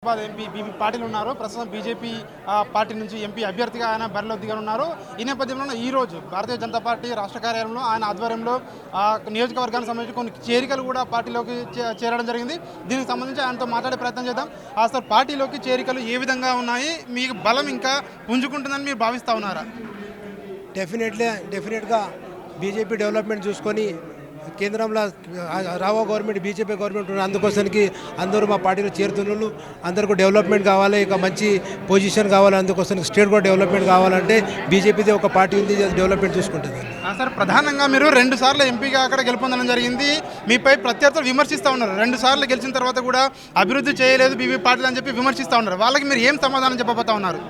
MP BB Patil ఉన్నారు. ప్రస్తుతం BJP party నుంచి ఎంపీ అభ్యర్థిగా ఆయన బరిలో దిగనున్నారు. ఈ నేపథ్యంలో ఈ రోజు భారతీయ జనతా పార్టీ రాష్ట్ర కార్యాలయంలో ఆయన ఆధ్వర్యంలో నియోజకవర్గానికి సంబంధించి కొన్ని చేరికలు కూడా పార్టీలోకి చేరడం జరిగింది. దీనికి సంబంధించి ఆయనతో మాట్లాడే ప్రయత్నం చేద్దాం. సార్, పార్టీలోకి చేరికలు ఏ విధంగా ఉన్నాయి? మీకు బలం ఇంకా పుంజుకుంటుందని మీరు భావిస్తూ ఉన్నారా? డెఫినెట్గా బీజేపీ డెవలప్మెంట్ చూసుకొని కేంద్రంలో రావో గవర్నమెంట్ బీజేపీ గవర్నమెంట్ ఉన్న అందుకోసానికి అందరూ మా పార్టీలో చేరుతున్నారు. అందరికీ డెవలప్మెంట్ కావాలి, ఇక మంచి పొజిషన్ కావాలి, అందుకోసం స్టేట్ కూడా డెవలప్మెంట్ కావాలంటే బీజేపీది ఒక పార్టీ ఉంది, డెవలప్మెంట్ చూసుకుంటుంది. సార్, ప్రధానంగా మీరు 2 సార్లు ఎంపీగా అక్కడ గెలుపొందడం జరిగింది. మీపై ప్రత్యర్థులు విమర్శిస్తూ ఉన్నారు. 2 సార్లు గెలిచిన తర్వాత కూడా అభివృద్ధి చేయలేదు బీబీ పార్టీలు అని చెప్పి విమర్శిస్తూ ఉన్నారు. వాళ్ళకి మీరు ఏం సమాధానం చెప్పబోతా ఉన్నారు?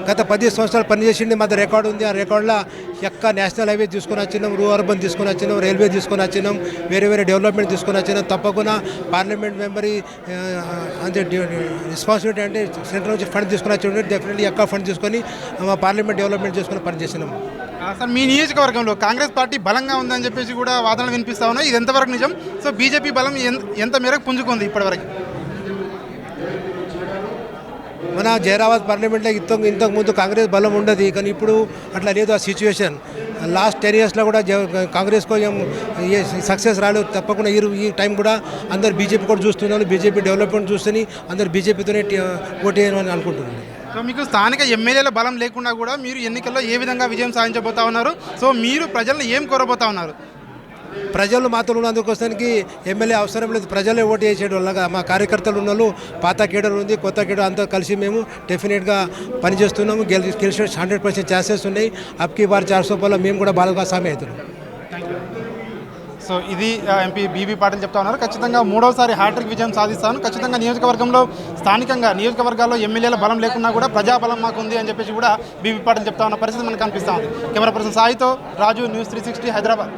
గత 10 సంవత్సరాలు పనిచేసింది, మాది రికార్డు ఉంది. ఆ రికార్డులో నేషనల్ హైవే తీసుకొని వచ్చినాం, రూ అర్బన్ తీసుకొని వచ్చినాం, రైల్వే తీసుకొని వచ్చినాం, వేరే డెవలప్మెంట్ తీసుకొని వచ్చినాం. తప్పకుండా పార్లమెంట్ మెంబర్ అంటే రెస్పాన్సిబిలిటీ అంటే సెంట్రల్ నుంచి ఫండ్ తీసుకొని వచ్చి డెఫినెట్లీ ఫండ్ తీసుకొని పార్లమెంట్ డెవలప్మెంట్ చేసుకొని పనిచేసినాం. సార్, మీ నియోజకవర్గంలో కాంగ్రెస్ పార్టీ బలంగా ఉందని చెప్పేసి కూడా వాదనలు వినిపిస్తూ ఉన్నాయి. ఇది ఎంతవరకు నిజం? సో బీజేపీ బలం ఎంత మేరకు పుంజుకుంది ఇప్పటివరకు? మన జైరాబాద్ పార్లమెంట్లో ఇంతకుముందు కాంగ్రెస్ బలం ఉండదు, కానీ ఇప్పుడు అట్లా లేదు. ఆ సిచ్యువేషన్ లాస్ట్ 10 yearsలో కూడా కాంగ్రెస్కు సక్సెస్ రాలేదు. తప్పకుండా ఈ టైం కూడా అందరు బీజేపీ కూడా చూస్తున్నారు. బీజేపీ డెవలప్మెంట్ చూస్తని అందరు బీజేపీతోనే ఓటేయాలని అనుకుంటున్నారు. సో మీకు స్థానిక ఎమ్మెల్యేల బలం లేకుండా కూడా మీరు ఎన్నికల్లో ఏ విధంగా విజయం సాధించబోతా ఉన్నారు? సో మీరు ప్రజలను ఏం కోరబోతా ఉన్నారు? ప్రజలు మాతో ఉన్నందుకోసానికి ఎమ్మెల్యే అవసరం లేదు, ప్రజలే ఓటు వేసేయడం వల్ల మా కార్యకర్తలు ఉన్న పాత కేడర్ ఉంది, కొత్త కేడర్ అంతా కలిసి మేము డెఫినెట్గా పనిచేస్తున్నాము. గెలిచిన 100% ఛాన్సెస్ ఉన్నాయి. అప్కి బార్ 400 రూపాయలు మేము కూడా బాగా సామి అవుతున్నాం. సో ఇది ఎంపీ బీబీ పాటిల్ చెప్తా ఉన్నారు. ఖచ్చితంగా 3వసారి హ్యాట్రిక్ విజయం సాధిస్తాను. ఖచ్చితంగా నియోజకవర్గంలో స్థానికంగా నియోజకవర్గాల్లో ఎమ్మెల్యేల బలం లేకున్నా కూడా ప్రజాబలం మాకు ఉంది అని చెప్పేసి కూడా బీబీ పాటిల్ చెప్తా ఉన్న పరిస్థితి మనకు కనిపిస్తూ ఉంది. కెమెరా పర్సన్ సాయితో రాజు, న్యూస్ 360 హైదరాబాద్.